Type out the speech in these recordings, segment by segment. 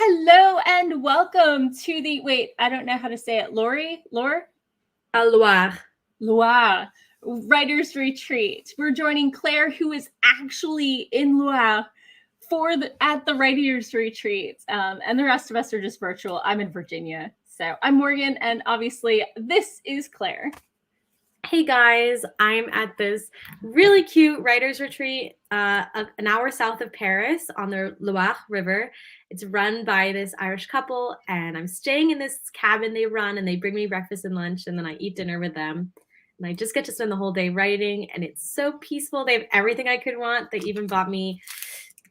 Hello and welcome to the, I don't know how to say it. Loire? Loire Writers Retreat. We're joining Claire, who is actually in Loire at the Writers Retreat. And the rest of us are just virtual. I'm in Virginia. So I'm Morgan, and obviously this is Claire. Hey guys, I'm at this really cute writers retreat an hour south of Paris on the Loire River. It's run by this Irish couple, and I'm staying in this cabin they run, and they bring me breakfast and lunch, and then I eat dinner with them. And I just get to spend the whole day writing, and it's so peaceful. They have everything I could want. They even bought me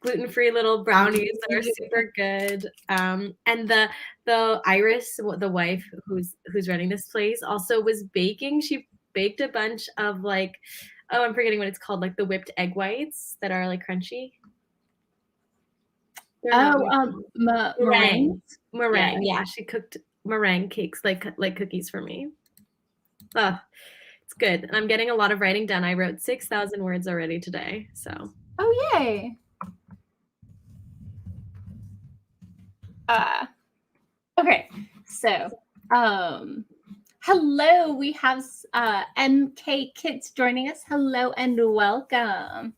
gluten-free little brownies that are super good. And the Iris, the wife who's running this place, also was baking. She baked a bunch of I'm forgetting what it's called, like the whipped egg whites that are like crunchy. Meringue. Yeah, she cooked meringue cakes like cookies for me. Oh, it's good. And I'm getting a lot of writing done. I wrote 6,000 words already today. So. Oh, yay. Okay, so hello, we have MK Kids joining us. Hello and welcome.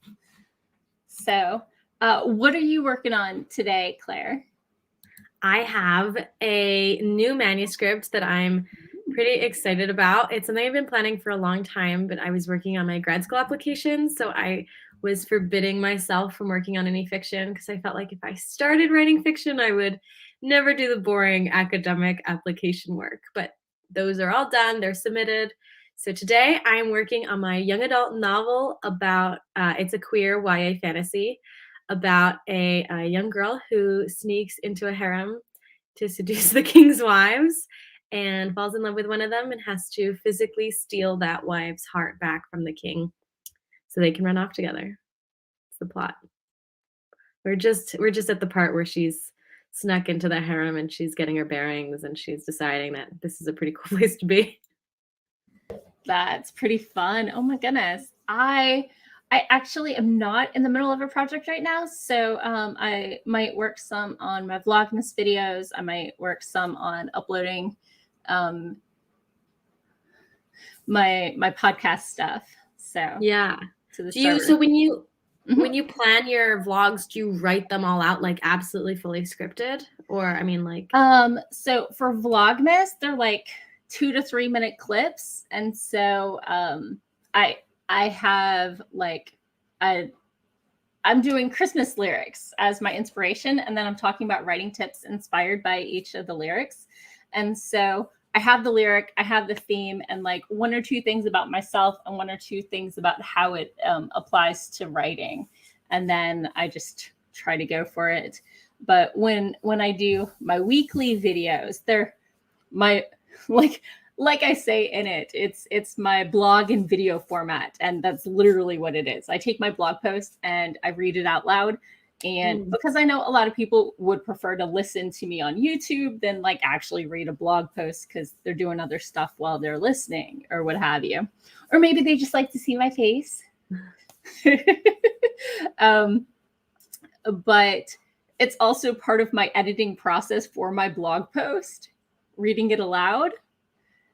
So what are you working on today, Claire? I have a new manuscript that I'm pretty excited about. It's something I've been planning for a long time, but I was working on my grad school application, so I was forbidding myself from working on any fiction because I felt like if I started writing fiction, I would never do the boring academic application work. But those are all done. They're submitted. So today I'm working on my young adult novel about, it's a queer YA fantasy about a young girl who sneaks into a harem to seduce the king's wives and falls in love with one of them and has to physically steal that wife's heart back from the king so they can run off together. It's the plot. We're just at the part where she's snuck into the harem and she's getting her bearings and she's deciding that this is a pretty cool place to be. That's pretty fun. Oh my goodness. I actually am not in the middle of a project right now, so I might work some on my Vlogmas videos. I might work some on uploading my podcast stuff. So yeah. So when you when you plan your vlogs, do you write them all out like absolutely fully scripted? Or I mean like so for Vlogmas, they're like 2 to 3 minute clips. And so I have I'm doing Christmas lyrics as my inspiration. And then I'm talking about writing tips inspired by each of the lyrics. And so I have the lyric, I have the theme, and like 1 or 2 things about myself and 1 or 2 things about how it applies to writing. And then I just try to go for it. But when I do my weekly videos, they're my like I say in it, it's my blog in video format. And that's literally what it is. I take my blog post and I read it out loud. And because I know a lot of people would prefer to listen to me on YouTube than like actually read a blog post because they're doing other stuff while they're listening or what have you. Or maybe they just like to see my face. But it's also part of my editing process for my blog post, reading it aloud.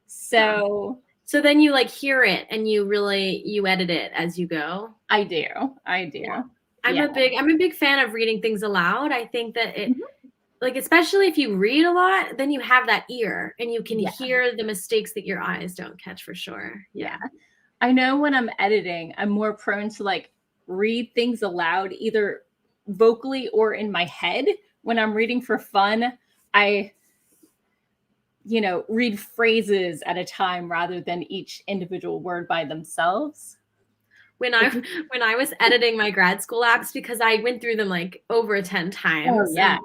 So then you like hear it and you edit it as you go. I do. Yeah. I'm a big fan of reading things aloud. I think that it like, especially if you read a lot, then you have that ear and you can hear the mistakes that your eyes don't catch for sure. Yeah. I know when I'm editing, I'm more prone to like read things aloud, either vocally or in my head. When I'm reading for fun, I read phrases at a time rather than each individual word by themselves. When I was editing my grad school apps, because I went through them like over 10 times. Oh, yeah.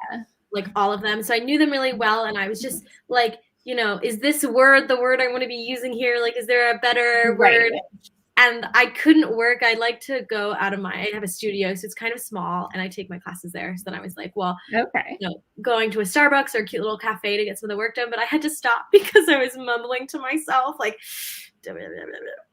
Like all of them. So I knew them really well. And I was just like, is this word the word I want to be using here? Like, is there a better word? And I couldn't work. I like to go out of I have a studio, so it's kind of small, and I take my classes there. So then I was like, well, okay, going to a Starbucks or a cute little cafe to get some of the work done. But I had to stop because I was mumbling to myself, like,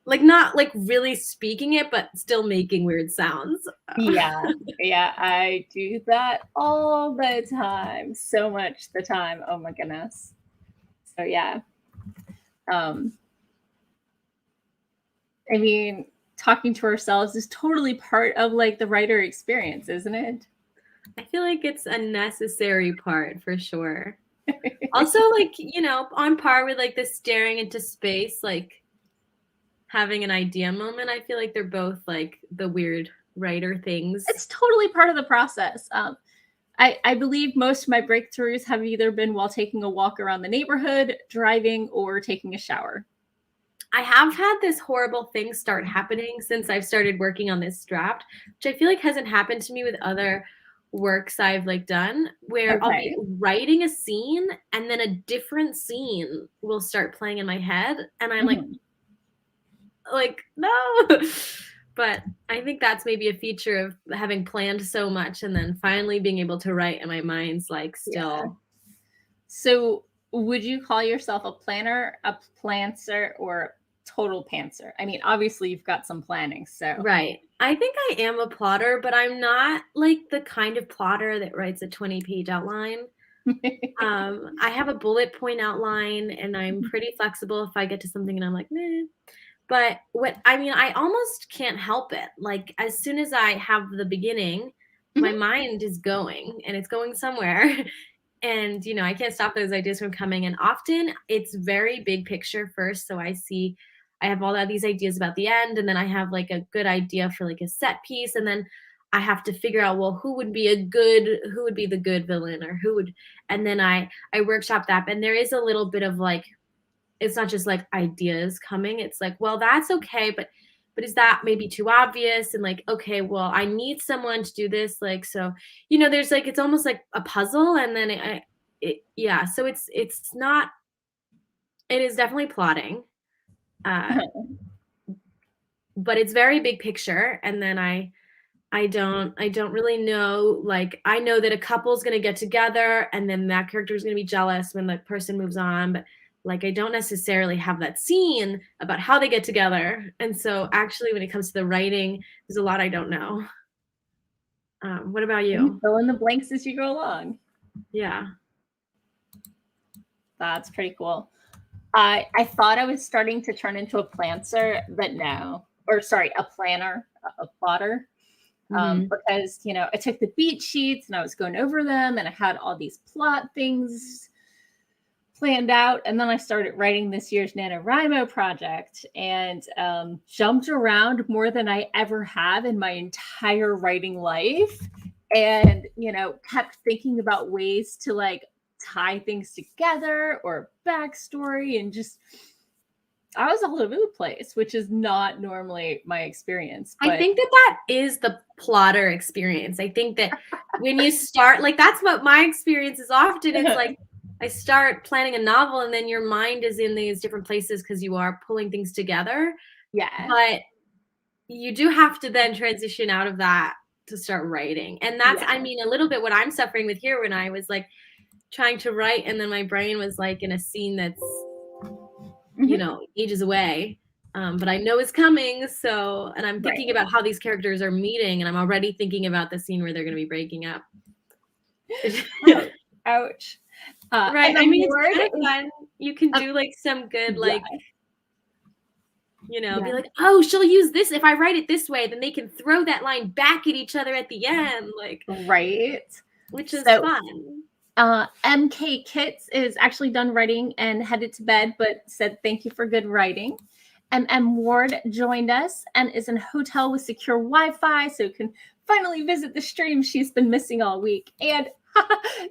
like not like really speaking it, but still making weird sounds. Yeah, yeah, I do that all the time, so much the time. Oh my goodness. So yeah. Um, I mean, talking to ourselves is totally part of like the writer experience, isn't it? I feel like it's a necessary part for sure. Also, like, on par with like the staring into space, like having an idea moment. I feel like they're both like the weird writer things. It's totally part of the process. I believe most of my breakthroughs have either been while taking a walk around the neighborhood, driving, or taking a shower. I have had this horrible thing start happening since I've started working on this draft, which I feel like hasn't happened to me with other works I've like done, where I'll be Okay. writing a scene and then a different scene will start playing in my head, and I'm Mhm. like no. But I think that's maybe a feature of having planned so much and then finally being able to write, and my mind's like Yeah. still. So, would you call yourself a planner, a plantser, or total pantser? I mean, obviously you've got some planning, so. Right. I think I am a plotter, but I'm not like the kind of plotter that writes a 20-page outline. I have a bullet point outline, and I'm pretty flexible if I get to something and I'm like, meh. But I almost can't help it. Like, as soon as I have the beginning, my Mhm. mind is going and it's going somewhere. And, I can't stop those ideas from coming. And often it's very big picture first. So I have all of these ideas about the end, and then I have like a good idea for like a set piece. And then I have to figure out, well, who would be the good villain, or and then I workshop that. And there is a little bit of like, it's not just like ideas coming. It's like, well, that's okay, but is that maybe too obvious? And like, okay, well, I need someone to do this. Like, so, there's like, it's almost like a puzzle. And then yeah. So it's not, it is definitely plotting, uh, but it's very big picture. And then I don't really know. Like, I know that a couple's going to get together and then that character is going to be jealous when the person moves on. But like, I don't necessarily have that scene about how they get together. And so actually, when it comes to the writing, there's a lot I don't know. What about You you? fill in the blanks as you go along. Yeah. That's pretty cool. I thought I was starting to turn into a planter, but no. Or sorry, a planner, a plotter. Hmm. Because I took the beat sheets and I was going over them, and I had all these plot things planned out, and then I started writing this year's NaNoWriMo project, and jumped around more than I ever have in my entire writing life, and kept thinking about ways to like tie things together or backstory, and just I was all over the place, which is not normally my experience. I But think that is the plotter experience. I think that when you start, like, that's what my experience is often. It's like I start planning a novel and then your mind is in these different places because you are pulling things together. yeah, But you do have to then transition out of that to start writing. And that's, yeah. a little bit what I'm suffering with here when I was like trying to write and then my brain was like in a scene that's, Mhm. ages away. But I know it's coming. So, and I'm thinking Right. about how these characters are meeting, and I'm already thinking about the scene where they're going to be breaking up. Ouch. Ouch. Right. And the I mean, it's word kind of is fun. You can uh, do like some good, yeah, like, be yeah, like, oh, she'll use this. If I write it this way, then they can throw that line back at each other at the end, like, right. which is So fun. MK Kits is actually done writing and headed to bed, but said thank you for good writing. Ward joined us and is in a hotel with secure Wi-Fi, so can finally visit the stream she's been missing all week. And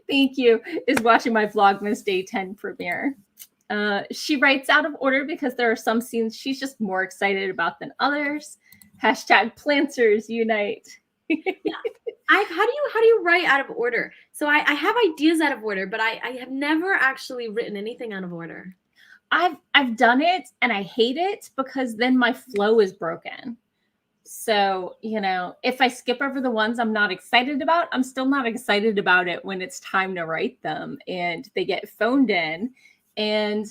thank you, is watching my Vlogmas Day 10 premiere. She writes out of order because there are some scenes she's just more excited about than others. Hashtag Planters Unite. Yeah. How do you write out of order? So I have ideas out of order, but I have never actually written anything out of order. I've done it and I hate it because then my flow is broken. So, if I skip over the ones I'm not excited about, I'm still not excited about it when it's time to write them and they get phoned in. And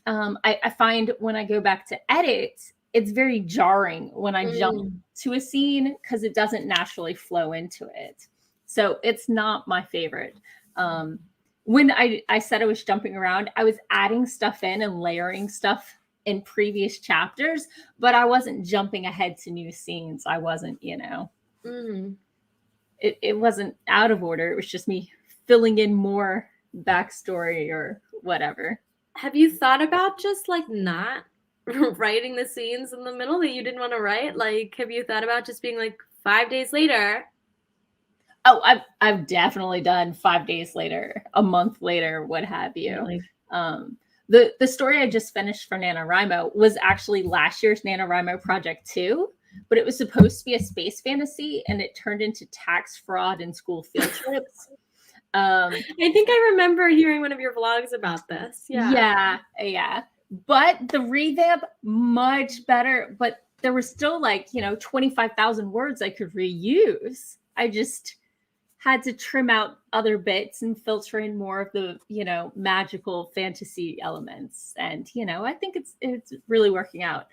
I find when I go back to edit, it's very jarring when I jump to a scene because it doesn't naturally flow into it. So it's not my favorite. When I said I was jumping around, I was adding stuff in and layering stuff in previous chapters, but I wasn't jumping ahead to new scenes. I wasn't, it wasn't out of order. It was just me filling in more backstory or whatever. Have you thought about just like not writing the scenes in the middle that you didn't want to write? Like, have you thought about just being like 5 days later? Oh, I've definitely done 5 days later, a month later, what have you. Really? The story I just finished for NaNoWriMo was actually last year's NaNoWriMo project too, but it was supposed to be a space fantasy and it turned into tax fraud and school field trips. I think I remember hearing one of your vlogs about this. Yeah. But the revamp, much better, but there was still like, 25,000 words I could reuse. I just had to trim out other bits and filter in more of the, magical fantasy elements. And, I think it's really working out,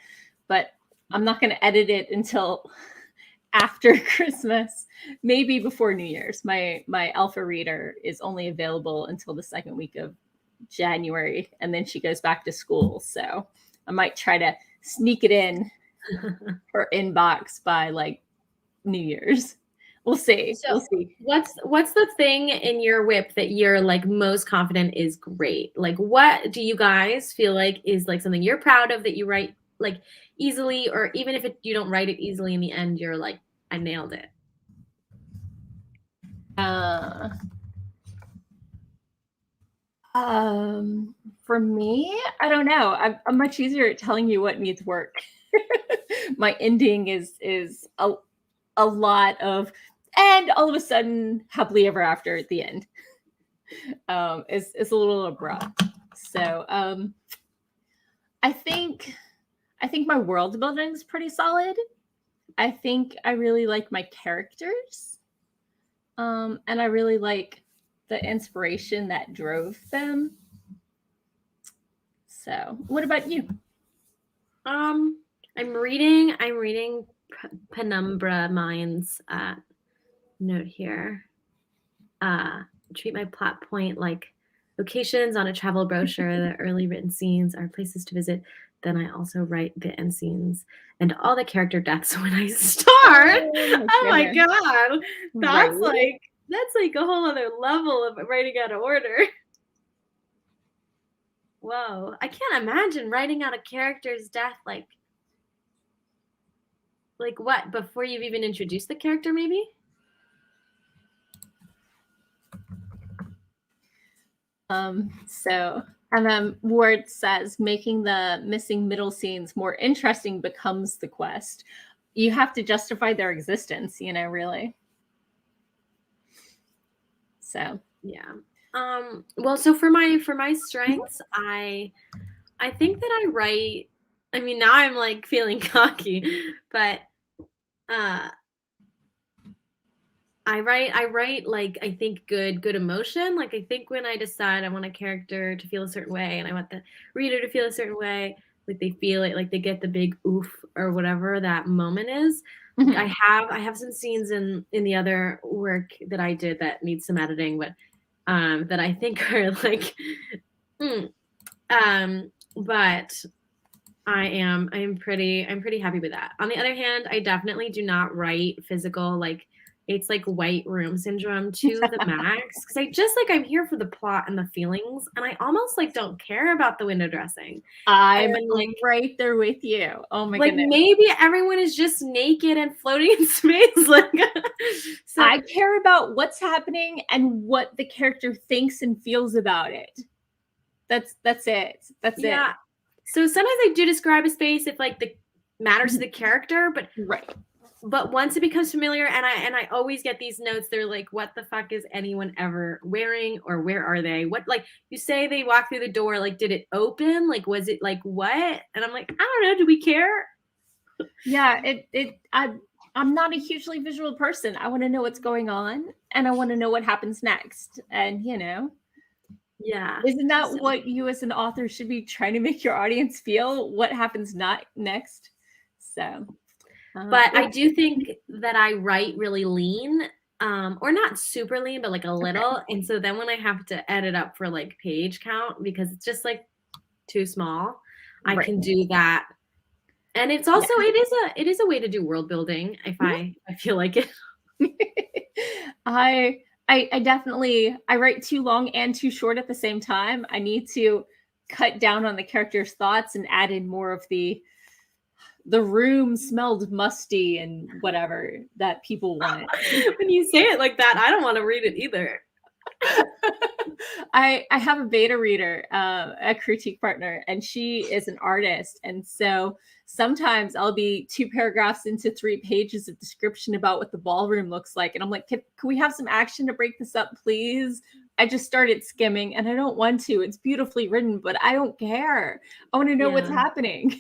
but I'm not going to edit it until after Christmas, maybe before New Year's. My alpha reader is only available until the second week of January, and then she goes back to school. So I might try to sneak it in her inbox by like New Year's. We'll see. So what's the thing in your whip that you're like most confident is great? Like, what do you guys feel like is like something you're proud of that you write like easily, or even if you don't write it easily, in the end you're like, I nailed it? For me, I don't know. I'm much easier at telling you what needs work. My ending is a lot of, and all of a sudden happily ever after at the end. It's a little abrupt. So I think my world building is pretty solid. I think I really like my characters. And I really like the inspiration that drove them. So what about you? I'm reading Penumbra Mind's note here. Treat my plot point like locations on a travel brochure. The early written scenes are places to visit. Then I also write the end scenes and all the character deaths when I start. Oh my God. That's like a whole other level of writing out of order. Whoa. I can't imagine writing out a character's death like what? Before you've even introduced the character, maybe? And then Ward says, making the missing middle scenes more interesting becomes the quest. You have to justify their existence, really. So yeah. Well, so for my strengths, I think that I write. I mean, now I'm like feeling cocky, but I write like, I think good emotion. Like, I think when I decide I want a character to feel a certain way and I want the reader to feel a certain way, like they feel it, like they get the big oof or whatever that moment is. Mm-hmm. I have some scenes in the other work that I did that needs some editing, but that I think are like, but I am pretty happy with that. On the other hand, I definitely do not write physical, like it's like white room syndrome to the max. Cause I'm here for the plot and the feelings. And I almost like don't care about the window dressing. I'm like right there with you. Oh my goodness. Maybe everyone is just naked and floating in space. Like, so I care about what's happening and what the character thinks and feels about it. That's it. That's it. So sometimes I do describe a space if like the matters to the character, but right. But once it becomes familiar, and I always get these notes, they're like, what the fuck is anyone ever wearing, or where are they? What, like, you say they walk through the door, like, did it open? Like, was it like what? And I'm like, I don't know, do we care? Yeah, I'm not a hugely visual person. I want to know what's going on and I want to know what happens next. And Yeah. Isn't that So, what you as an author should be trying to make your audience feel? What happens not next? So, but I well, do think that I write really lean, or not super lean, but like a okay, little. And so then when I have to edit up for like page count because it's just like too small, I right, can do that. And it's yeah. also it is a way to do world building if I feel like it. I I definitely I write too long and too short at the same time. I need to cut down on the character's thoughts and add in more of the room smelled musty and whatever that people want. When you say it like that, I don't want to read it either. I have a beta reader, a critique partner, and she is an artist, and so sometimes I'll be 2 paragraphs into 3 pages of description about what the ballroom looks like, and I'm like, can we have some action to break this up, please? I just started skimming, and I don't want to. It's beautifully written, but I don't care. I want to know what's Yeah. happening.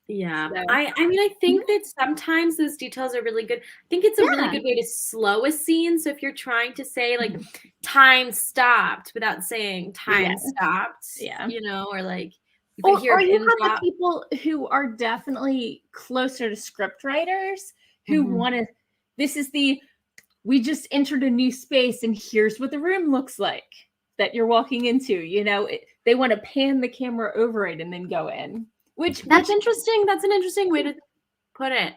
Yeah. So, I mean, I think that sometimes those details are really good. I think it's a really yeah. good way to slow a scene. So if you're trying to say like time stopped without saying Yeah. time stopped, Yeah. you know, or like you could hear Or a you pin have the drop. people who are definitely closer to script writers who Mhm. want to, this is the, we just entered a new space and here's what the room looks like that you're walking into, they want to pan the camera over it and then go in, which That's interesting. That's an interesting way to put it.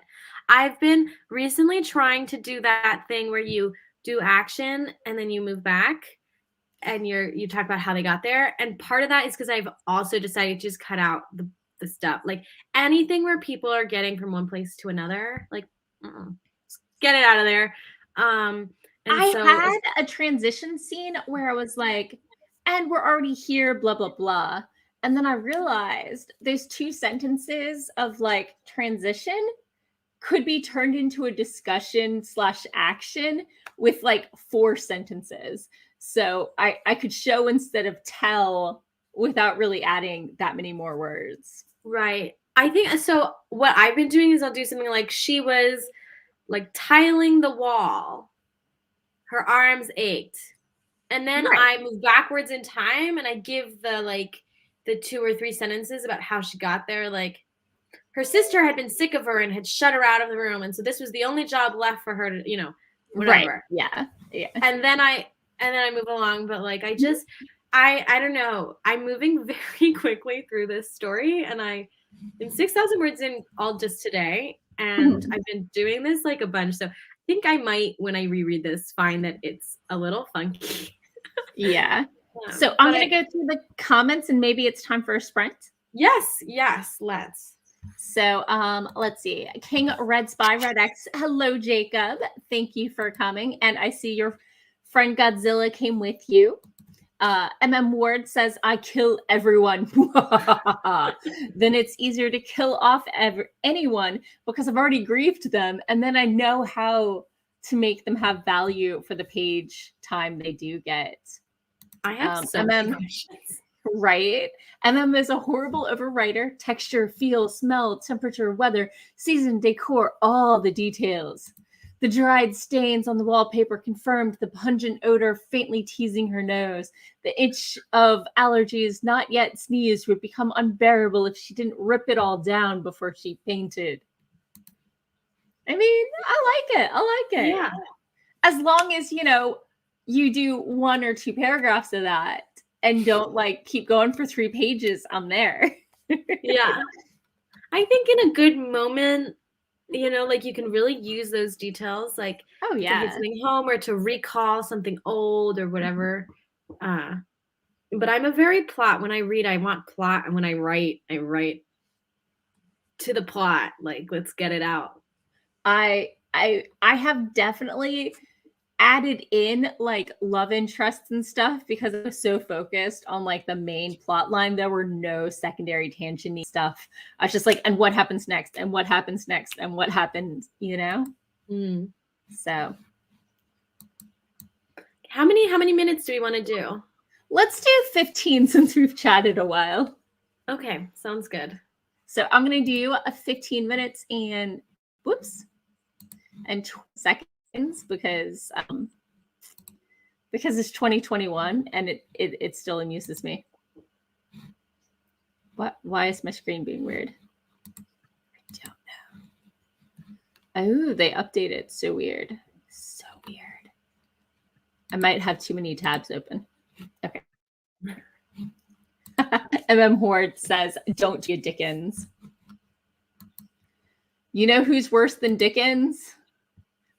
I've been recently trying to do that thing where you do action and then you move back and you talk about how they got there. And part of that is because I've also decided to just cut out the stuff. Like anything where people are getting from one place to another, like just get it out of there. And I so had a transition scene where I was like, and we're already here, blah, blah, blah. And then I realized those 2 sentences of like transition could be turned into a discussion slash action with like 4 sentences. So I could show instead of tell without really adding that many more words. right. I think so what I've been doing is I'll do something like she was like tiling the wall. Her arms ached. And then Right. I move backwards in time and I give the 2 or 3 sentences about how she got there. Like her sister had been sick of her and had shut her out of the room. And so this was the only job left for her to, Right. whatever. Yeah. Yeah. And then I move along. But like I don't know. I'm moving very quickly through this story. And I'm 6,000 words in all just today. And I've been doing this like a bunch. So I think I might, when I reread this, find that it's a little funky. Yeah. So I'm But going to go through the comments and maybe it's time for a sprint. yes, let's. So let's see. King Red Spy Red X. Hello, Jacob. Thank you for coming. And I see your friend Godzilla came with you. MM Ward says, I kill everyone. Then it's easier to kill off anyone because I've already grieved them. And then I know how to make them have value for the page time they do get. I have so many questions. Right. MM is a horrible overwriter. Texture, feel, smell, temperature, weather, season, decor, all the details. The dried stains on the wallpaper confirmed the pungent odor faintly teasing her nose. The itch of allergies not yet sneezed would become unbearable if she didn't rip it all down before she painted. I mean, I like it. I like it. Yeah. As long as, you do 1 or 2 paragraphs of that and don't like keep going for 3 pages, I'm there. Yeah. I think in a good moment, like you can really use those details, like Oh to yeah. hit something home or to recall something old or whatever. But I'm a very plot. When I read, I want plot, and when I write to the plot. Like, let's get it out. I have definitely added in like love interests and stuff because I was so focused on like the main plot line. There were no secondary tangent stuff. I was just like, and what happens next? And what happens next? And what happens, Mm. So How many minutes do we want to do? let's do 15 since we've chatted a while. Okay, sounds good. So I'm going to do a 15 minutes and 20 seconds because because it's 2021 and it still amuses me. What? Why is my screen being weird? I don't know. Oh, they updated. So weird. So weird. I might have too many tabs open. Okay. MM Horde says, don't be a Dickens. You know who's worse than Dickens?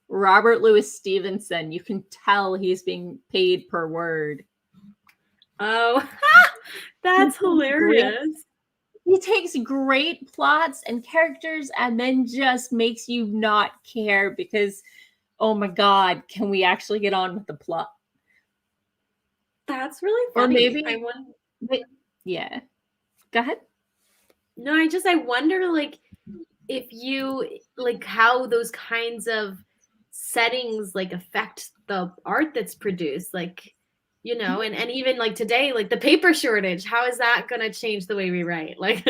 Robert Louis Stevenson. You can tell he's being paid per word. Oh, that's hilarious. He takes great plots and characters and then just makes you not care because, oh my God, can we actually get on with the plot? That's really funny. Or maybe, yeah. Go ahead. No, I wonder, like, if you, like, how those kinds of settings, like, affect the art that's produced, like, you know, and even, like, today, like, the paper shortage, how is that going to change the way we write? Like,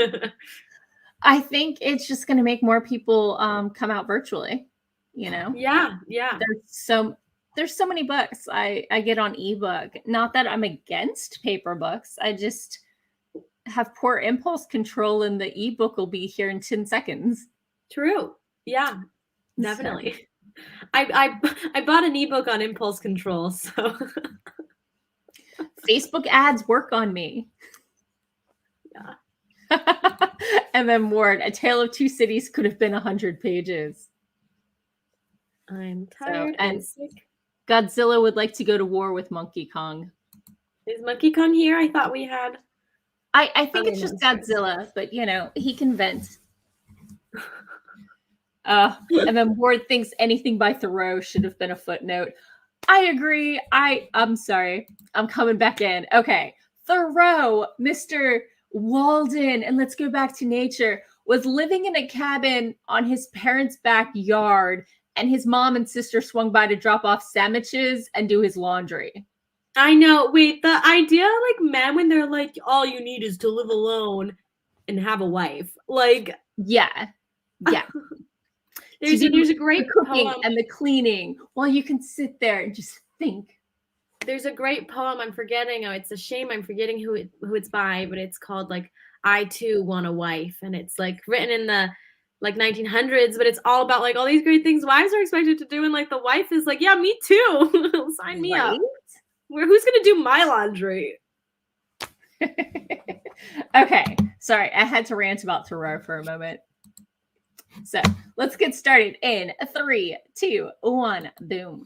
I think it's just going to make more people come out virtually, you know? Yeah. There's so many books I get on ebook. Not that I'm against paper books. I just have poor impulse control and the ebook will be here in 10 seconds. True. Yeah, definitely. So. I bought an ebook on impulse control, so Facebook ads work on me. Yeah. And then Ward, A Tale of Two Cities could have been 100 pages. I'm tired and sick. Godzilla would like to go to war with Monkey Kong. Is Monkey Kong here? I thought we had. I think it's just Godzilla, but you know, he can vent. And then Ward thinks anything by Thoreau should have been a footnote. I agree. I'm sorry. I'm coming back in. Okay. Thoreau, Mr. Walden, and let's go back to nature, was living in a cabin on his parents' backyard, and his mom and sister swung by to drop off sandwiches and do his laundry. I know. Wait, the idea, like, men, when they're like, all you need is to live alone and have a wife. Like, yeah. There's a great cooking poem and the cleaning while you can sit there and just think. There's a great poem I'm forgetting. Oh, it's a shame I'm forgetting who it's by, but it's called, like, I Too Want a Wife, and it's, like, written in the, like, 1900s, but it's all about, like, all these great things wives are expected to do, and, like, the wife is like, yeah, me too. Sign me up. Who's gonna do my laundry? Okay, sorry, I had to rant about Thoreau for a moment. So let's get started in 3, 2, 1, boom.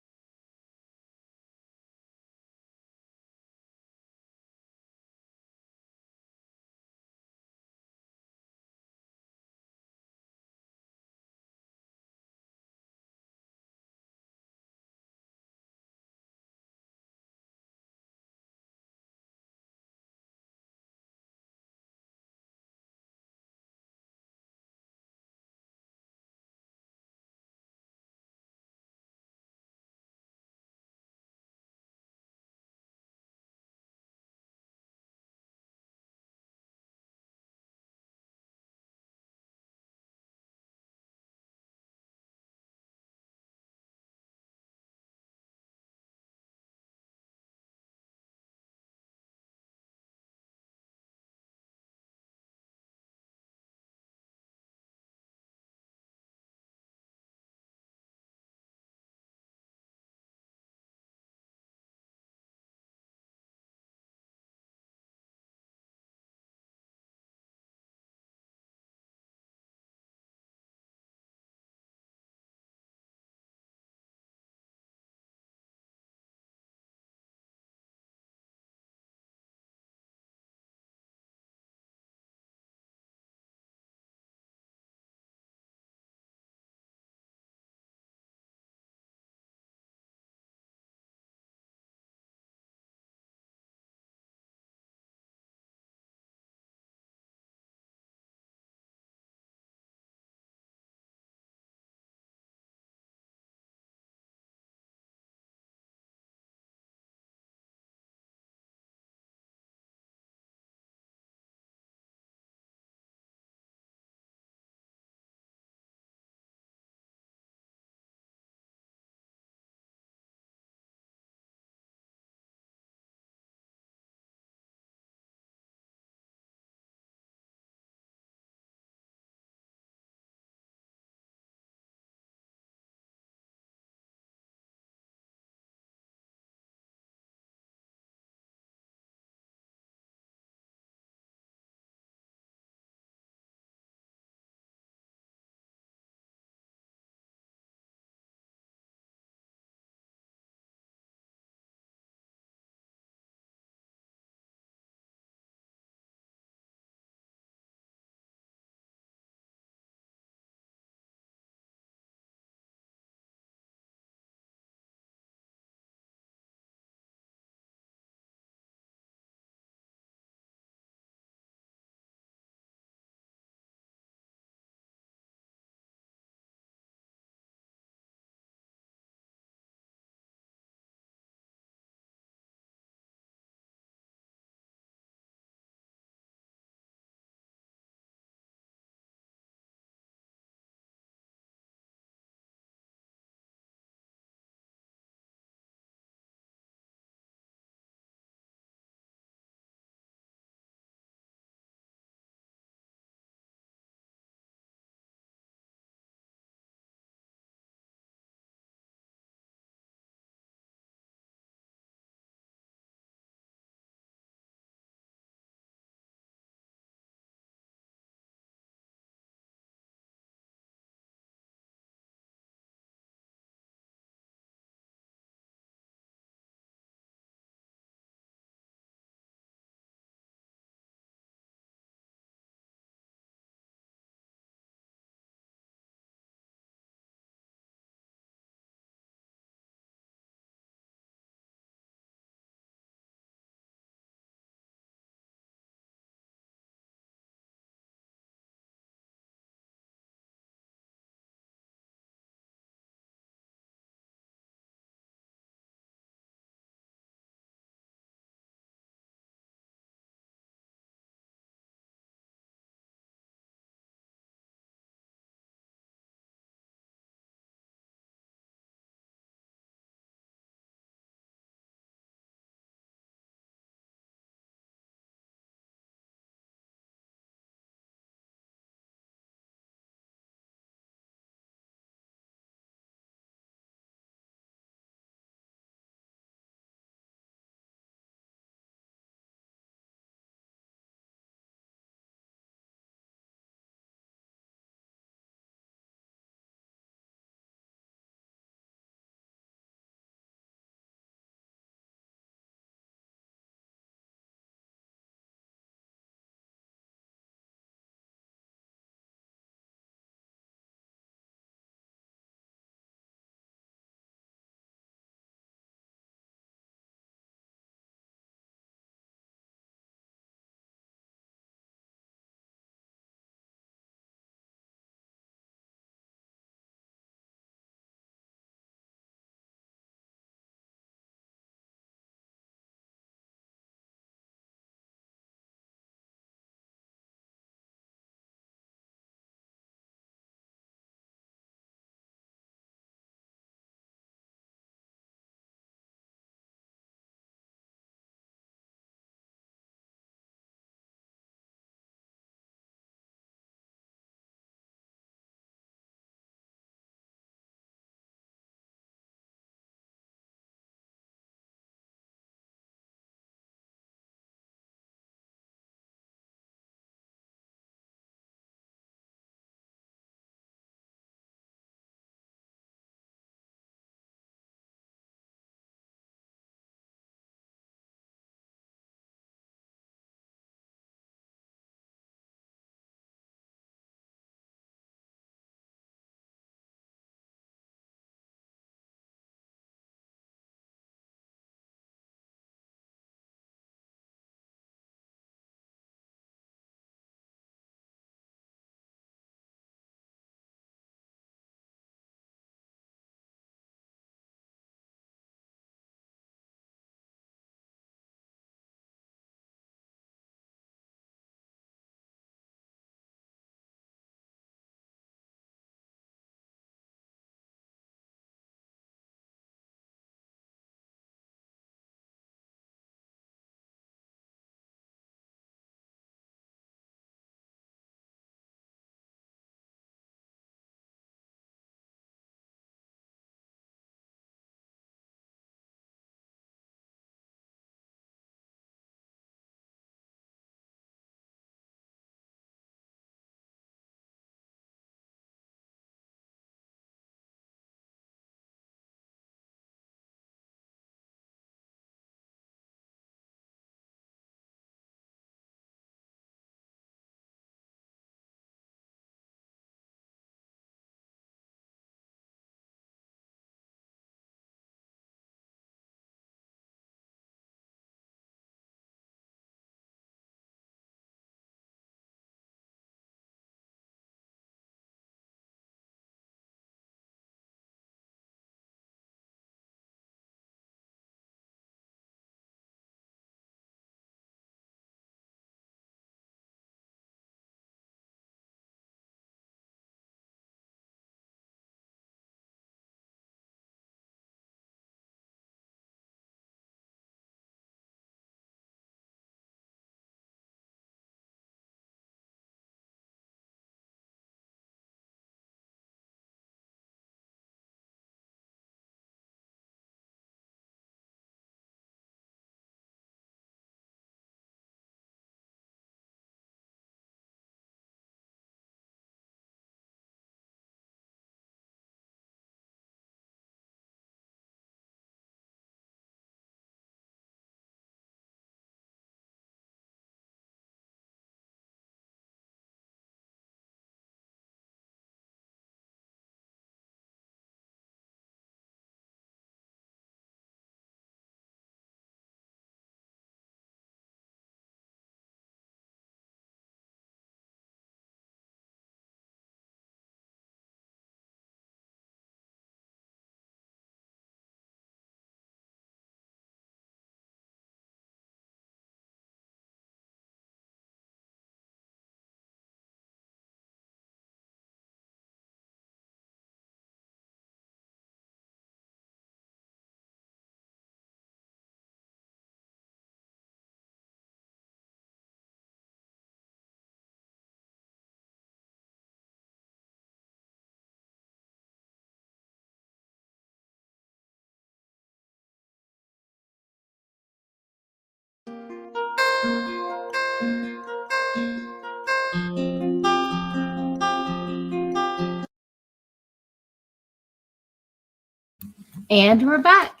And we're back.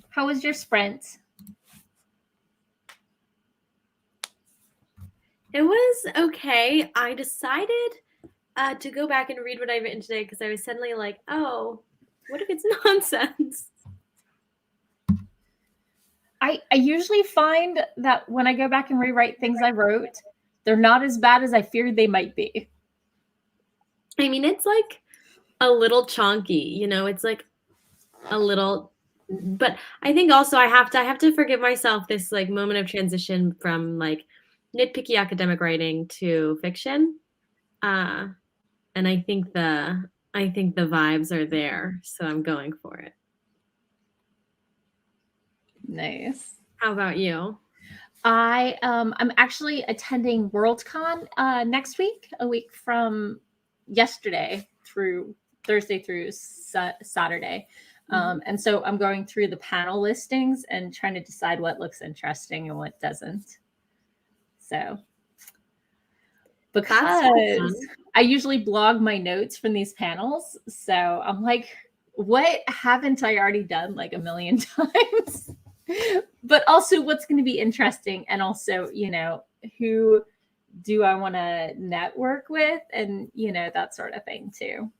How was your sprint? It was okay. I decided to go back and read what I've written today because I was suddenly like, oh, what if it's nonsense? I usually find that when I go back and rewrite things I wrote, they're not as bad as I feared they might be. I mean, it's like a little chonky, you know, it's like a little, but I think also I have to forgive myself this like moment of transition from like nitpicky academic writing to fiction. And I think the vibes are there, so I'm going for it. Nice. How about you? I'm actually attending Worldcon next week, a week from yesterday through Thursday through Saturday. And so I'm going through the panel listings and trying to decide what looks interesting and what doesn't. So because I usually blog my notes from these panels. So I'm like, what haven't I already done like a million times? But also what's going to be interesting, and also, you know, who do I want to network with, and, you know, that sort of thing too.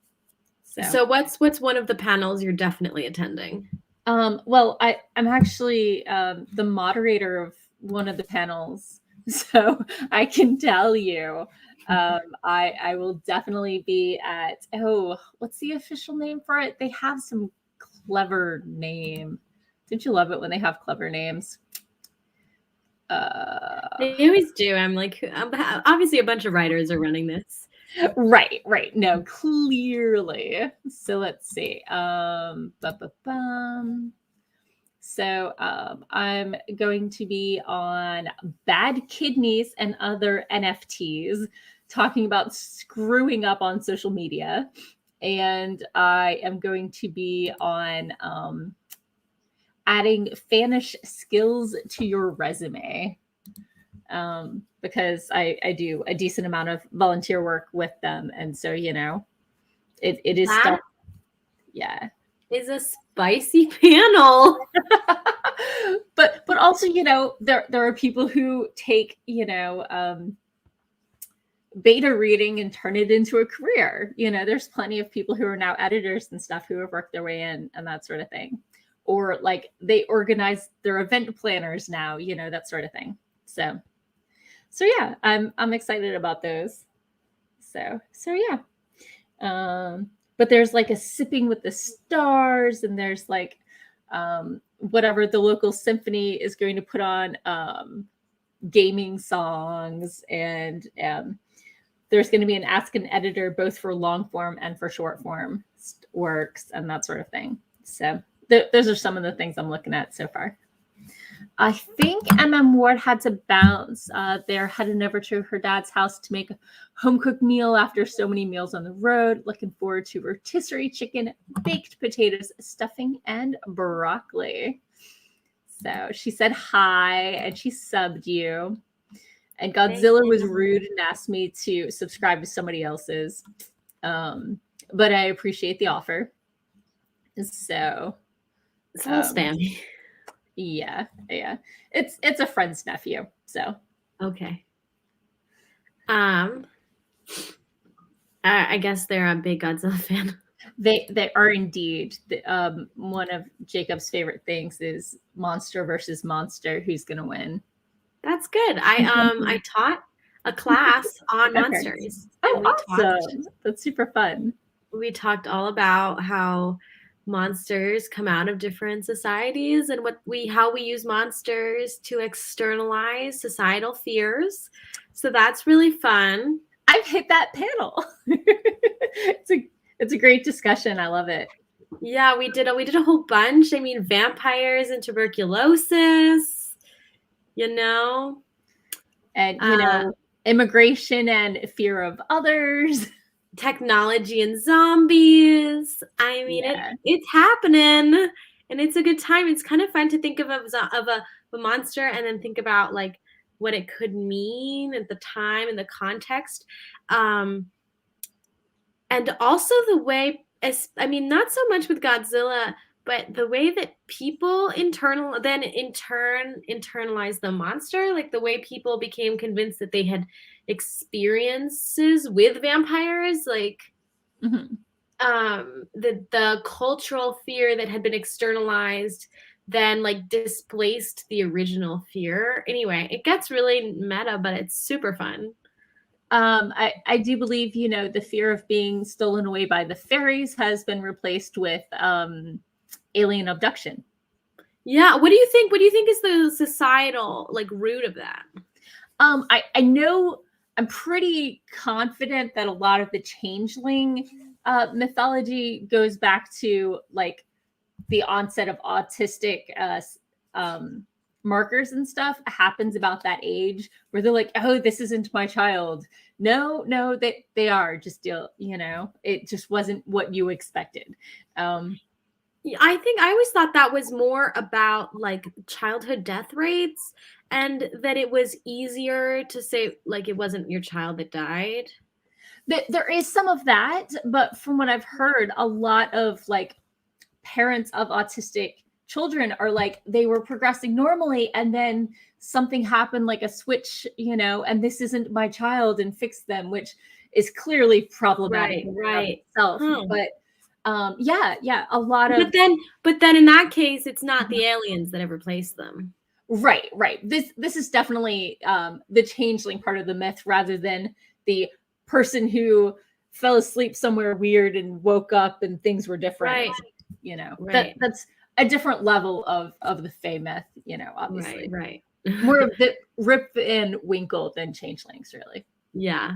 So what's one of the panels you're definitely attending? Well, I'm actually the moderator of one of the panels, so I can tell you I will definitely be at, what's the official name for it? They have some clever name. Don't you love it when they have clever names? They always do. I'm like, obviously a bunch of writers are running this. Right. No, clearly. So let's see. So I'm going to be on bad kidneys and other NFTs, talking about screwing up on social media. And I am going to be on adding Spanish skills to your resume, because I do a decent amount of volunteer work with them. And so, you know, it is stuff. Yeah. Is a spicy panel. but also, you know, there are people who take, you know, beta reading and turn it into a career. You know, there's plenty of people who are now editors and stuff who have worked their way in and that sort of thing. Or like they organize their event planners now, you know, that sort of thing. So yeah, I'm excited about those. So yeah. But there's like a sipping with the stars, and there's like whatever the local symphony is going to put on gaming songs, and there's going to be an ask an editor both for long form and for short form works and that sort of thing. So those are some of the things I'm looking at so far. I think MM Ward had to bounce. They're heading over to her dad's house to make a home cooked meal after so many meals on the road. Looking forward to rotisserie chicken, baked potatoes, stuffing, and broccoli. So she said hi, and she subbed you. And Godzilla was rude and asked me to subscribe to somebody else's. But I appreciate the offer. So it's a little spammy. Yeah. It's a friend's nephew. So okay. I guess they're a big Godzilla fan. They are indeed. One of Jacob's favorite things is monster versus monster. Who's gonna win? That's good. I taught a class on monsters. Oh, awesome! That's super fun. We talked all about how monsters come out of different societies and how we use monsters to externalize societal fears. So that's really fun. I've hit that panel. It's a great discussion. I love it. Yeah, we did a whole bunch. I mean, vampires and tuberculosis, you know, and you know, immigration and fear of others. Technology and zombies. I mean, it's happening, and it's a good time. It's kind of fun to think of a monster and then think about like what it could mean at the time and the context, and also the way I mean, not so much with Godzilla, but the way that people in turn internalize the monster, like the way people became convinced that they had experiences with vampires, like the cultural fear that had been externalized then like displaced the original fear. Anyway, it gets really meta, but it's super fun. I do believe, the fear of being stolen away by the fairies has been replaced with alien abduction. Yeah. What do you think? What do you think is the societal like root of that? I know, I'm pretty confident that a lot of the changeling mythology goes back to like the onset of autistic markers and stuff happens about that age where they're like, oh, this isn't my child. No, they are just, it just wasn't what you expected. I think I always thought that was more about like childhood death rates and that it was easier to say like it wasn't your child that died. There is some of that, but from what I've heard, a lot of like parents of autistic children are like, they were progressing normally and then something happened, like a switch, and this isn't my child, and fix them, which is clearly problematic Right. itself. But yeah, a lot of. But then in that case, it's not the aliens that have replaced them. Right. This is definitely the changeling part of the myth rather than the person who fell asleep somewhere weird and woke up and things were different. That's a different level of the Fae myth, obviously. Right. More of the Rip and Winkle than changelings, really. Yeah.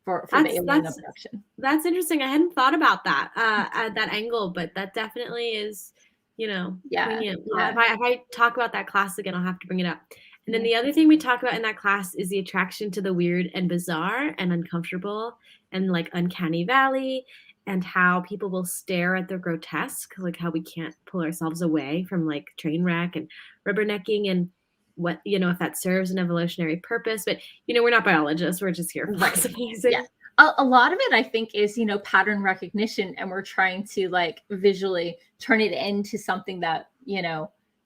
For the alien abduction. That's interesting. I hadn't thought about that at that angle, but that definitely is, poignant. If I talk about that class again, I'll have to bring it up. And then the other thing we talk about in that class is the attraction to the weird and bizarre and uncomfortable and like uncanny valley, and how people will stare at the grotesque, like how we can't pull ourselves away from like train wreck and rubbernecking, and what, if that serves an evolutionary purpose. But, we're not biologists. We're just here for philosophizing. Yeah. A lot of it, I think, is, pattern recognition, and we're trying to like visually turn it into something that,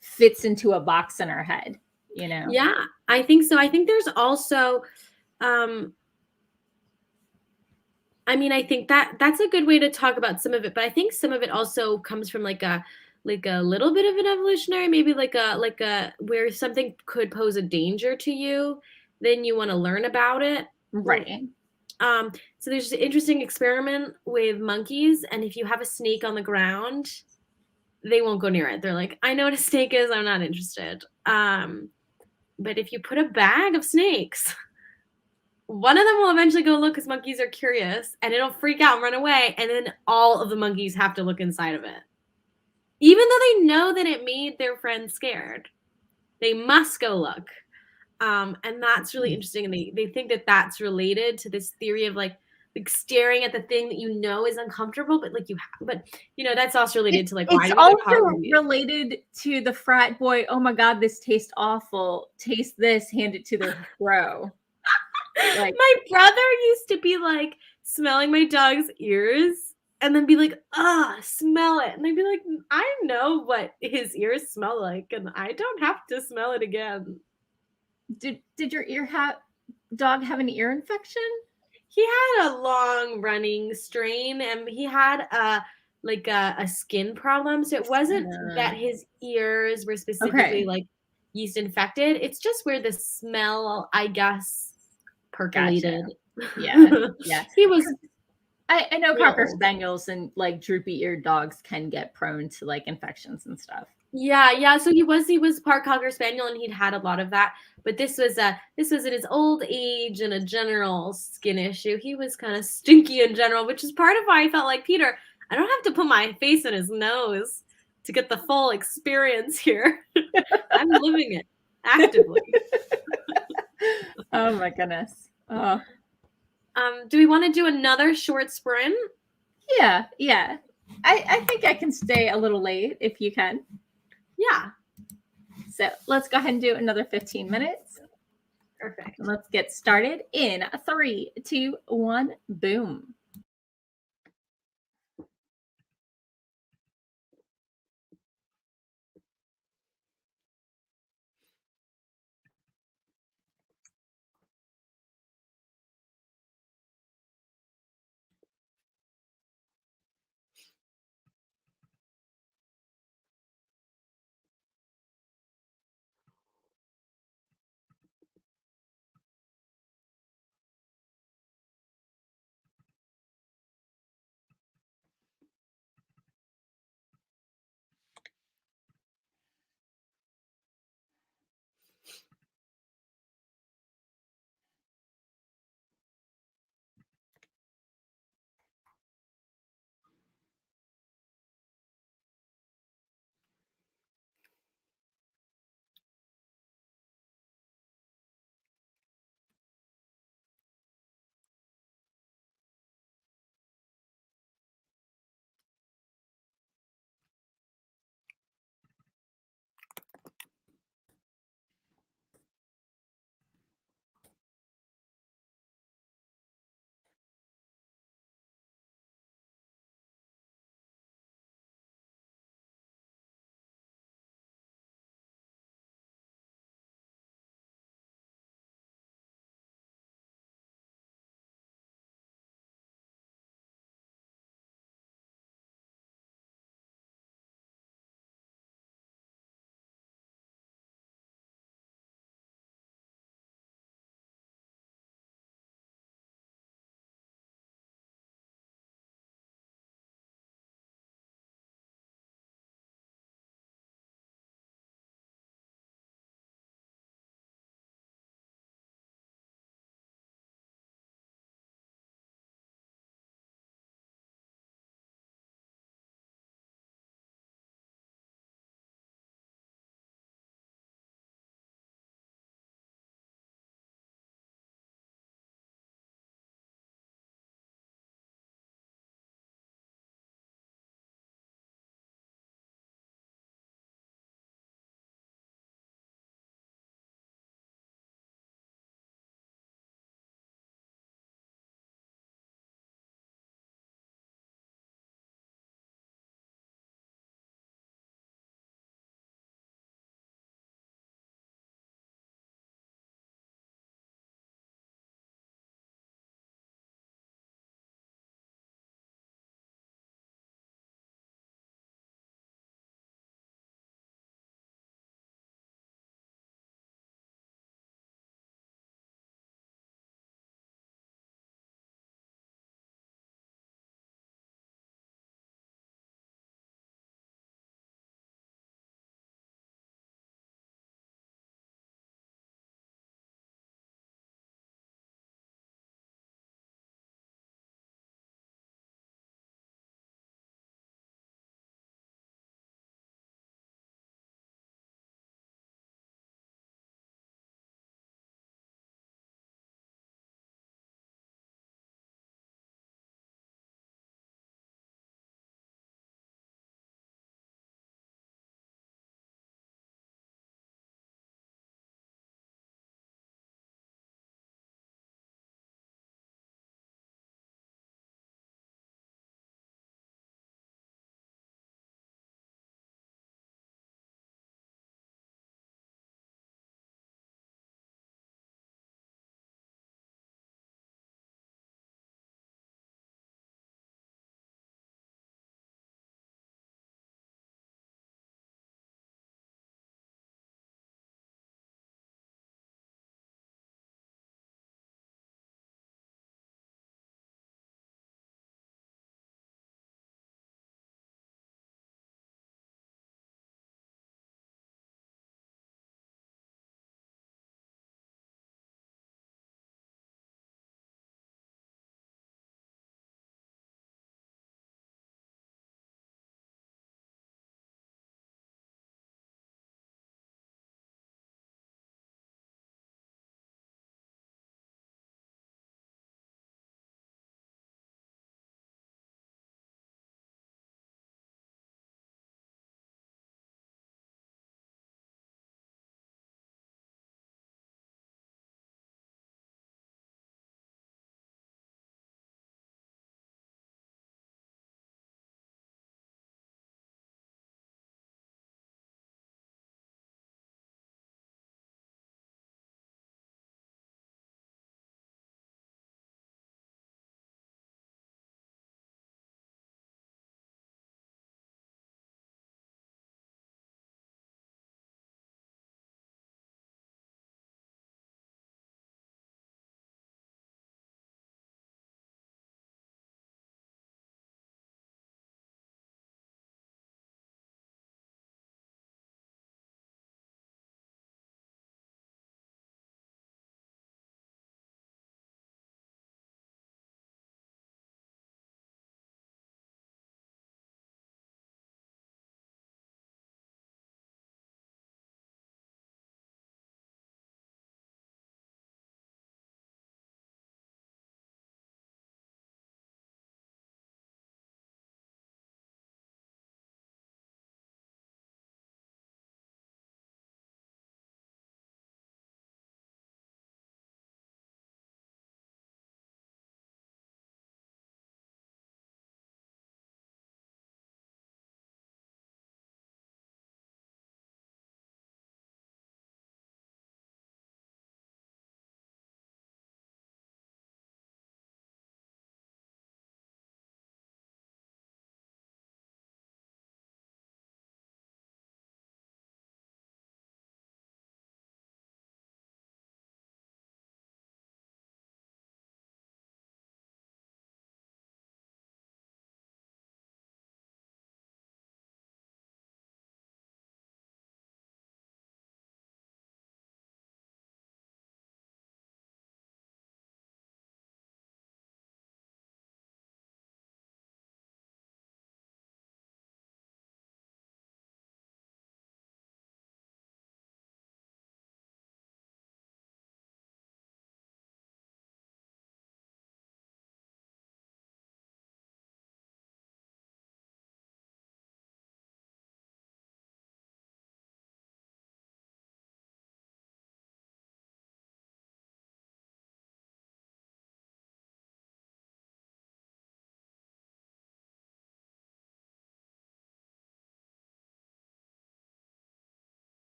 fits into a box in our head, Yeah, I think so. I think there's also, I think that's a good way to talk about some of it, but I think some of it also comes from like a little bit of an evolutionary, maybe like a where something could pose a danger to you, then you want to learn about it. Right. So there's an interesting experiment with monkeys, and if you have a snake on the ground, they won't go near it. They're like, I know what a snake is, I'm not interested. But if you put a bag of snakes, one of them will eventually go look because monkeys are curious, and it'll freak out and run away, and then all of the monkeys have to look inside of it. Even though they know that it made their friends scared, they must go look. And that's really interesting. And they think that that's related to this theory of like staring at the thing that is uncomfortable, but like that's also related to like why it's also related to the frat boy. Oh my God, this tastes awful. Taste this, hand it to their bro. Like, my brother used to be like smelling my dog's ears and then be like, smell it. And I'd be like, I know what his ears smell like, and I don't have to smell it again. Did your dog have an ear infection? He had a long running strain, and he had a skin problem. So it wasn't that his ears were specifically like yeast infected. It's just where the smell, I guess, percolated. Gotcha. Yeah. He was. I know Cocker Spaniels and like droopy-eared dogs can get prone to like infections and stuff. Yeah. So he was part Cocker Spaniel, and he'd had a lot of that. But this was in his old age and a general skin issue. He was kind of stinky in general, which is part of why I felt like, Peter, I don't have to put my face in his nose to get the full experience here. I'm living it actively. Oh my goodness. Oh. Do we want to do another short sprint? Yeah. I think I can stay a little late if you can. Yeah. So let's go ahead and do another 15 minutes. Perfect. Let's get started in 3, 2, 1, boom.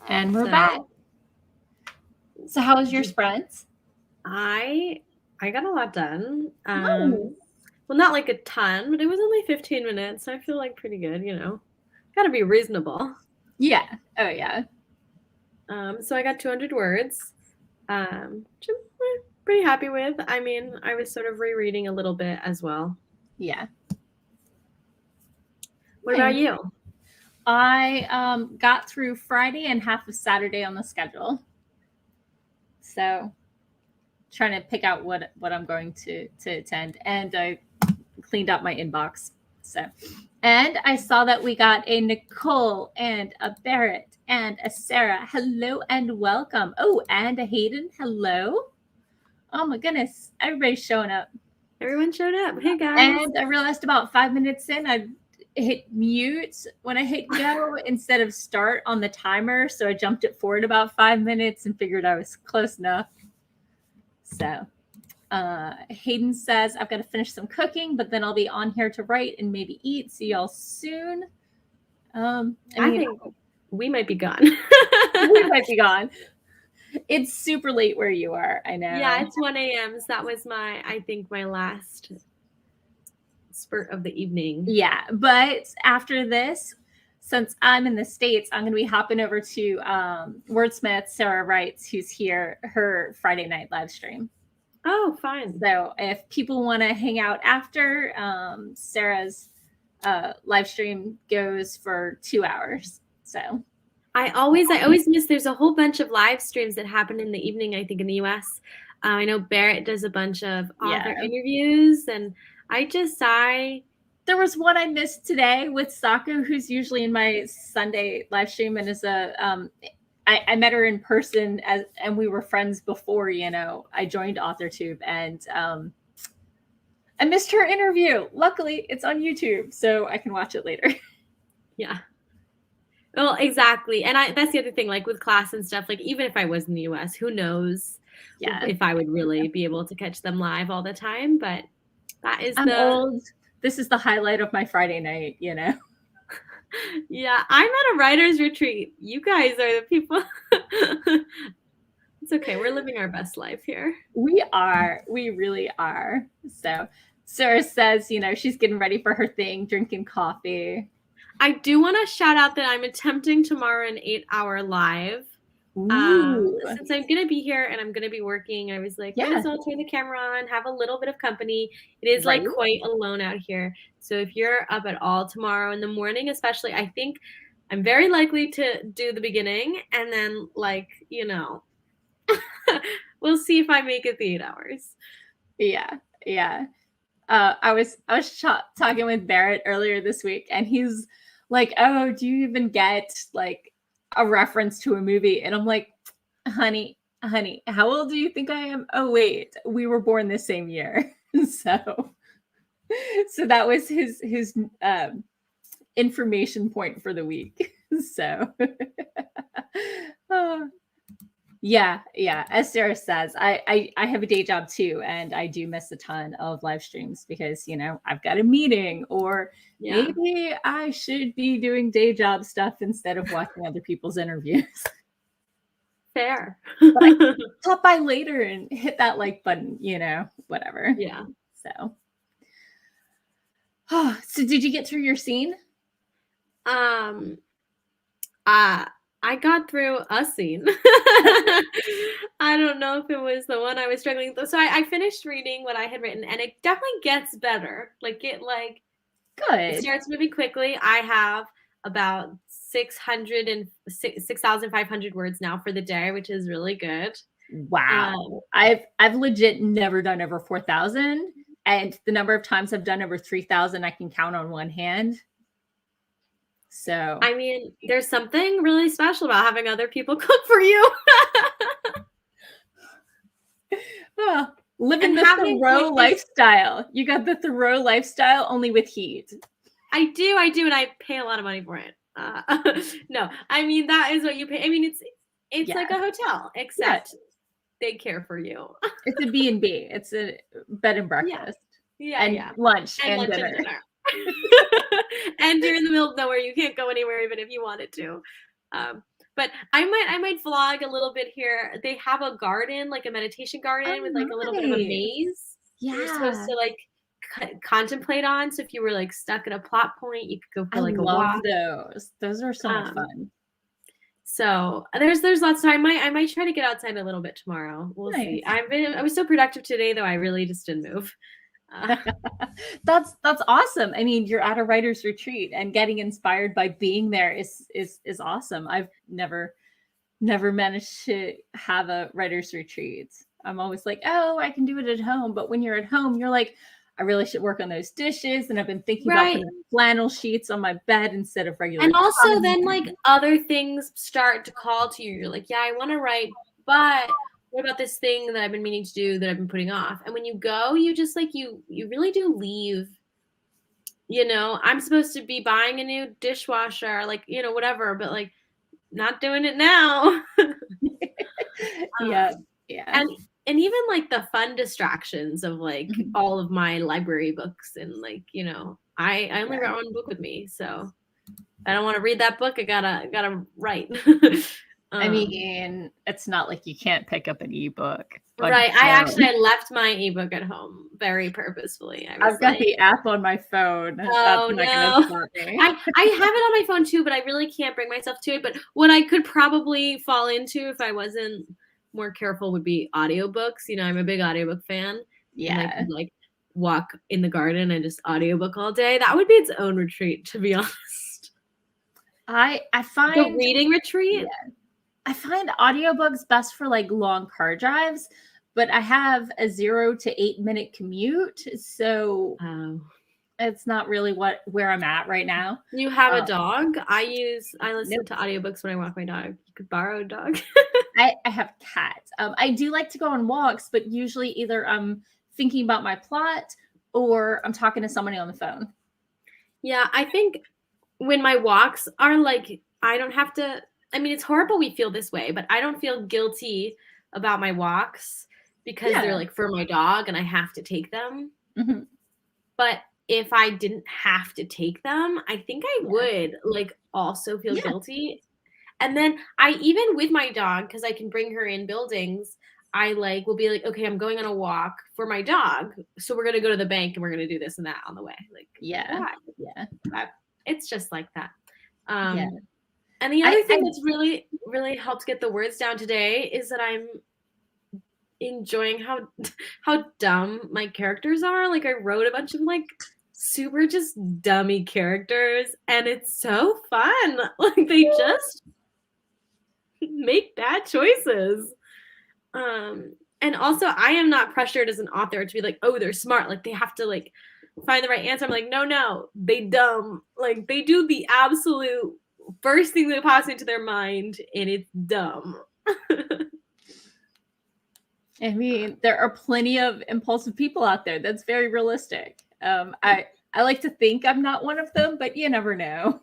And we're So, back. So how was your sprints? I got a lot done. Oh. Well, not like a ton, but it was only 15 minutes. So I feel like pretty good, you know. Got to be reasonable. Yeah. Oh, yeah. So I got 200 words, which I'm pretty happy with. I mean, I was sort of rereading a little bit as well. Yeah. What about you? I got through Friday and half of Saturday on the schedule. So trying to pick out what I'm going to attend. And I cleaned up my inbox. So, and I saw that we got a Nicole and a Barrett and a Sarah. Hello and welcome. Oh, and a Hayden. Hello. Oh my goodness. Everybody's showing up. Everyone showed up. Hey, guys. And I realized about 5 minutes in, I hit mute when I hit go instead of start on the timer. So I jumped it forward about 5 minutes and figured I was close enough. So Hayden says, I've got to finish some cooking, but then I'll be on here to write and maybe eat. See y'all soon. I think we might be gone. We might be gone. It's super late where you are. I know. Yeah, it's 1 a.m. So that was I think my last spurt of the evening. Yeah, but after this, since I'm in the States, I'm going to be hopping over to Wordsmith Sarah Writes, who's here, her Friday night live stream. Oh, fine. So if people want to hang out after, Sarah's live stream goes for 2 hours. So I always miss, there's a whole bunch of live streams that happen in the evening, I think, in the US. I know Barrett does a bunch of author interviews, and there was one I missed today with Saku, who's usually in my Sunday live stream and is I met her in person and we were friends before, I joined AuthorTube, and I missed her interview. Luckily, it's on YouTube, so I can watch it later. Yeah. Well, exactly. And that's the other thing, like with class and stuff, like even if I was in the US, who knows if I would really be able to catch them live all the time. But I'm old. This is the highlight of my Friday night, Yeah, I'm at a writer's retreat. You guys are the people. It's okay. We're living our best life here. We are. We really are. So Sarah says, she's getting ready for her thing, drinking coffee. I do want to shout out that I'm attempting tomorrow an 8-hour live. Since I'm going to be here and I'm going to be working, I was like, might as well turn the camera on, have a little bit of company. It is like quite alone out here. So if you're up at all tomorrow in the morning, especially, I think I'm very likely to do the beginning, and then we'll see if I make it the 8 hours. Yeah. I was talking with Barrett earlier this week, and he's like, oh, do you even get like a reference to a movie? And I'm like, honey, how old do you think I am? Oh, wait, we were born the same year. So that was his information point for the week. So yeah. As Sarah says, I have a day job too, and I do miss a ton of live streams because, I've got a meeting, or maybe I should be doing day job stuff instead of watching other people's interviews. Fair. But I can stop by later and hit that like button, whatever. Yeah. So did you get through your scene? I got through a scene. I don't know if it was the one I was struggling with. So I finished reading what I had written, and it definitely gets better. Good. It starts moving quickly. I have about 6,500 words now for the day, which is really good. Wow. I've legit never done over 4,000, and the number of times I've done over 3,000 I can count on one hand. So I mean, there's something really special about having other people cook for you. Living the Thoreau lifestyle. You got the Thoreau lifestyle, only with heat. I do, and I pay a lot of money for it. No, I mean, that is what you pay. I mean, it's like a hotel, except they care for you. It's a B&B. It's a bed and breakfast. Yeah. Lunch and dinner. And you're in the middle of nowhere. You can't go anywhere even if you wanted to. But I might vlog a little bit here. They have a garden, like a meditation garden with like Oh, a little bit of a nice. maze that you're supposed Yeah. to like contemplate on. So if you were like stuck at a plot point, you could go for I like a love walk. those. Those are so much Um, fun. so there's lots. So I might try to get outside a little bit tomorrow. We'll see. Nice. I was so productive today though. I really just didn't move. That's awesome. I mean, you're at a writer's retreat and getting inspired by being there is awesome. I've never managed to have a writer's retreat. I'm always like, oh, I can do it at home. But when you're at home, you're like, I really should work on those dishes. And I've been thinking about Right. putting flannel sheets on my bed instead of regular. And also cotton. then like other things start to call to you. You're like, yeah, I want to write, but what about this thing that I've been meaning to do that I've been putting off? And when you go, you just like you really do leave. You know, I'm supposed to be buying a new dishwasher, like, you know, whatever, but like not doing it now. Yeah. Yeah. And even like the fun distractions of like all of my library books and like, you know, I only brought one book with me, so I don't want to read that book. I gotta write. I mean, it's not like you can't pick up an ebook. Right. I left my ebook at home very purposefully. I've got the app on my phone. Oh no. I have it on my phone too, but I really can't bring myself to it. But what I could probably fall into if I wasn't more careful would be audiobooks. You know, I'm a big audiobook fan. Yeah. And I could like walk in the garden and just audiobook all day. That would be its own retreat, to be honest. I find the reading retreat. Yeah. I find audiobooks best for like long car drives, but I have a 0 to 8 minute commute, so it's not really where I'm at right now. You have a dog? I listen to audiobooks when I walk my dog. You could borrow a dog. I have cats. I do like to go on walks, but usually either I'm thinking about my plot or I'm talking to somebody on the phone. Yeah, I think when my walks are like, I don't have to. I mean, it's horrible we feel this way, but I don't feel guilty about my walks because they're like for my dog and I have to take them. Mm-hmm. But if I didn't have to take them, I think I would like also feel guilty. And then I even with my dog, because I can bring her in buildings, I like will be like, okay, I'm going on a walk for my dog. So we're gonna go to the bank and we're gonna do this and that on the way. Like it's just like that. And the other thing that's really, really helped get the words down today is that I'm enjoying how dumb my characters are. Like I wrote a bunch of like super just dummy characters and it's so fun. Like they just make bad choices. And also I am not pressured as an author to be like, oh, they're smart. Like they have to like find the right answer. I'm like, no, they dumb. Like they do the absolute first thing that pops into their mind and it's dumb. I mean, there are plenty of impulsive people out there. That's very realistic. I like to think I'm not one of them, but you never know.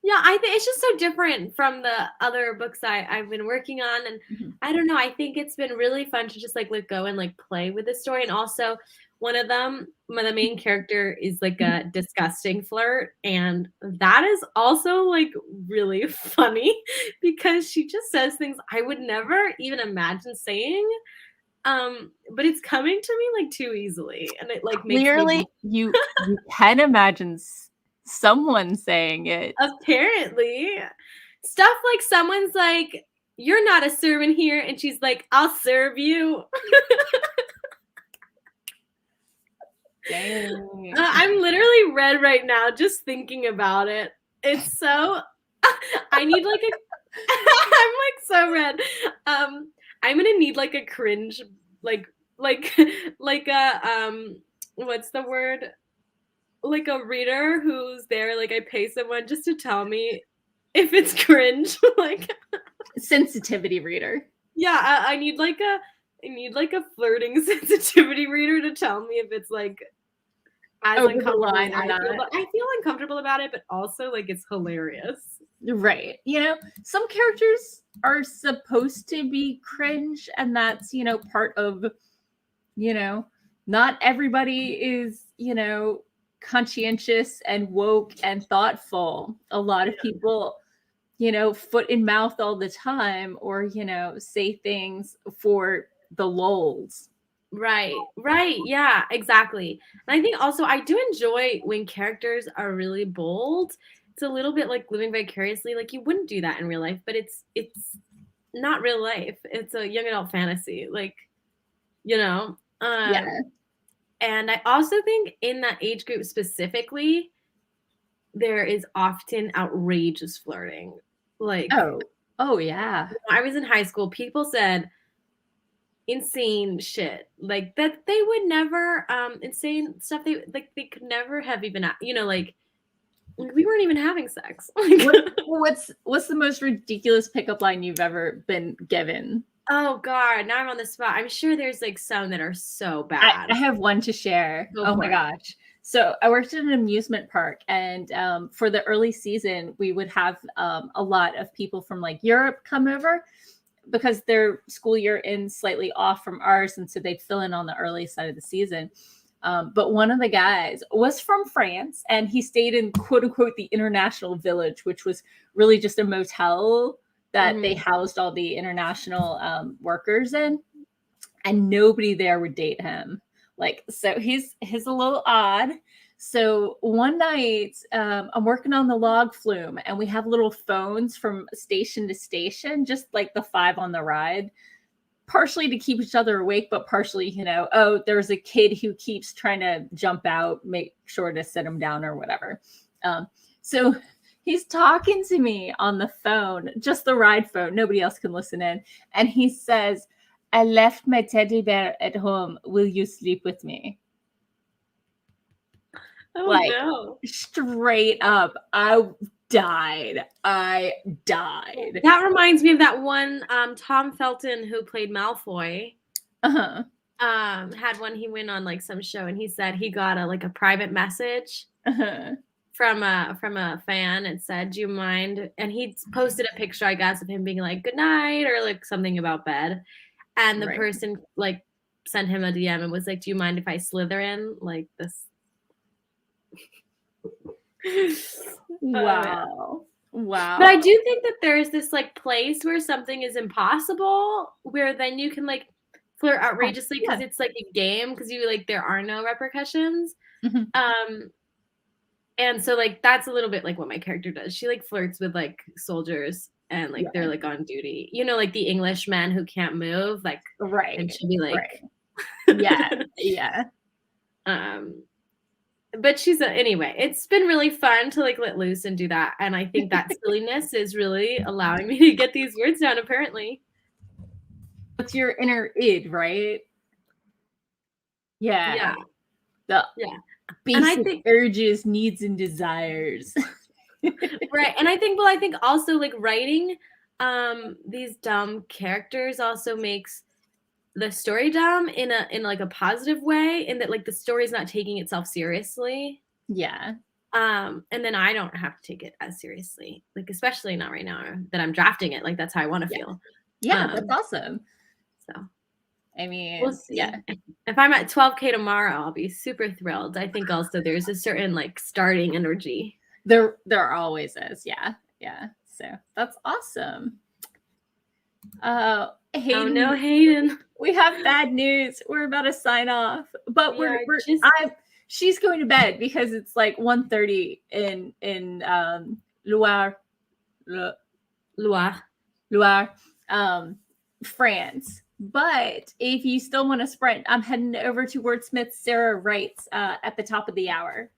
Yeah, I think it's just so different from the other books I've been working on. And I don't know, I think it's been really fun to just like let go and like play with the story. And also one of them, the main character is like a disgusting flirt. And that is also like really funny because she just says things I would never even imagine saying. But it's coming to me like too easily. And it like makes clearly you can imagine someone saying it. Apparently. Stuff like someone's like, you're not a servant here. And she's like, I'll serve you. Dang. I'm literally red right now just thinking about it. It's so I need like a I'm like so red. I'm gonna need like a cringe like a what's the word? Like a reader who's there, like I pay someone just to tell me if it's cringe. Like sensitivity reader. Yeah, I need like a flirting sensitivity reader to tell me if it's like as uncomfortable as I feel. But I feel uncomfortable about it, but also like it's hilarious. Right. You know, some characters are supposed to be cringe, and that's, you know, part of, you know, not everybody is, you know, conscientious and woke and thoughtful. A lot of people foot in mouth all the time, or, say things for the lulz. Right. Yeah, exactly. And I think also I do enjoy when characters are really bold. It's a little bit like living vicariously. Like you wouldn't do that in real life, but it's not real life. It's a young adult fantasy. Like, Yeah. And I also think in that age group specifically, there is often outrageous flirting. Like, Oh yeah. when I was in high school, people said insane shit like that they would never insane stuff they could never have even like we weren't even having sex. What's the most ridiculous pickup line you've ever been given? Oh God, now I'm on the spot. I'm sure there's like some that are so bad. I have one to share. Oh my gosh. So I worked at an amusement park, and for the early season, we would have a lot of people from like Europe come over because their school year ends slightly off from ours, and so they'd fill in on the early side of the season. But one of the guys was from France, and he stayed in quote unquote the International Village, which was really just a motel that they housed all the international workers in, and nobody there would date him. Like, so he's a little odd. So one night, I'm working on the log flume, and we have little phones from station to station, just like the 5 on the ride, partially to keep each other awake, but partially, there's a kid who keeps trying to jump out, make sure to sit him down or whatever. So he's talking to me on the phone, just the ride phone. Nobody else can listen in. And he says, "I left my teddy bear at home. Will you sleep with me?" Oh, like, no. Straight up, I died. That reminds me of that one Tom Felton who played Malfoy. Had one, he went on like some show, and he said he got a private message from a fan. It said, "Do you mind?" And he posted a picture, I guess, of him being like, "Good night," or like something about bed. And the person like sent him a DM and was like, "Do you mind if I slither in like this?" Wow. But I do think that there's this like place where something is impossible, where then you can like flirt outrageously because it's like a game, because you like there are no repercussions. And so like that's a little bit like what my character does. She like flirts with like soldiers, and like they're like on duty, like the English men who can't move, like and she'll be like yeah. But anyway, it's been really fun to like let loose and do that. And I think that silliness is really allowing me to get these words down, apparently. It's your inner id, right? Yeah. Basic urges, needs, and desires. Right. And I think also like writing these dumb characters also makes the story dumb in like a positive way, in that like the story's not taking itself seriously. Yeah. And then I don't have to take it as seriously, like especially not right now that I'm drafting it. Like that's how I want to feel. Yeah, that's awesome. So I mean, we'll see. If I'm at 12K tomorrow, I'll be super thrilled. I think also there's a certain like starting energy. There always is. Yeah. So that's awesome. Hayden, oh no, Hayden. We have bad news. We're about to sign off, but she's going to bed because it's like 1:30 in Loire, France. But if you still want to sprint, I'm heading over to Wordsmith Sarah Writes at the top of the hour.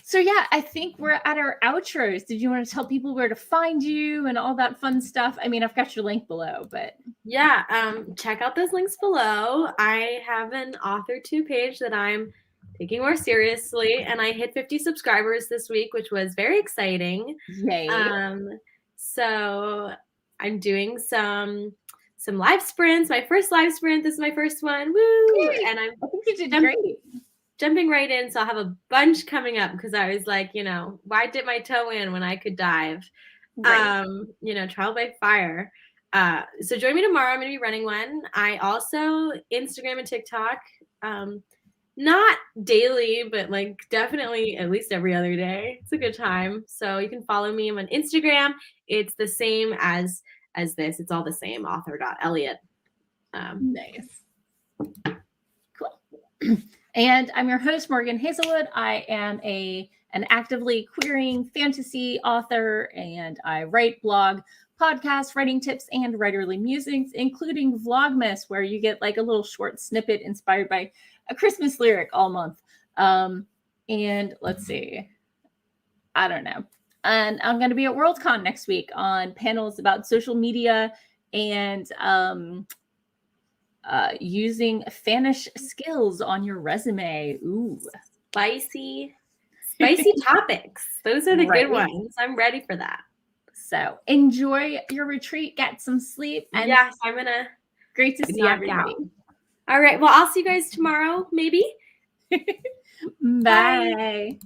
So yeah, I think we're at our outros. Did you want to tell people where to find you and all that fun stuff? I mean, I've got your link below, but check out those links below. I have an Author.to page that I'm taking more seriously, and I hit 50 subscribers this week, which was very exciting. Yay. So I'm doing some live sprints. My first live sprint. This is my first one. Woo! Yay. And I think you did great. Jumping right in, so I'll have a bunch coming up, because I was like, why dip my toe in when I could dive? Right. Trial by fire. So join me tomorrow. I'm going to be running one. I also Instagram and TikTok. Not daily, but like definitely at least every other day. It's a good time. So you can follow me on Instagram. It's the same as this. It's all the same, Author.Elliot. Nice. Cool. And I'm your host, Morgan Hazelwood. I am an actively queering fantasy author, and I write, blog, podcast, writing tips, and writerly musings, including Vlogmas, where you get like a little short snippet inspired by a Christmas lyric all month. And let's see, I don't know. And I'm going to be at Worldcon next week on panels about social media and using Fanish skills on your resume. Ooh, spicy topics. Those are the good ones. I'm ready for that. So enjoy your retreat, get some sleep, and yes, I'm gonna. Great to see everybody. Out. All right. Well, I'll see you guys tomorrow, maybe. Bye.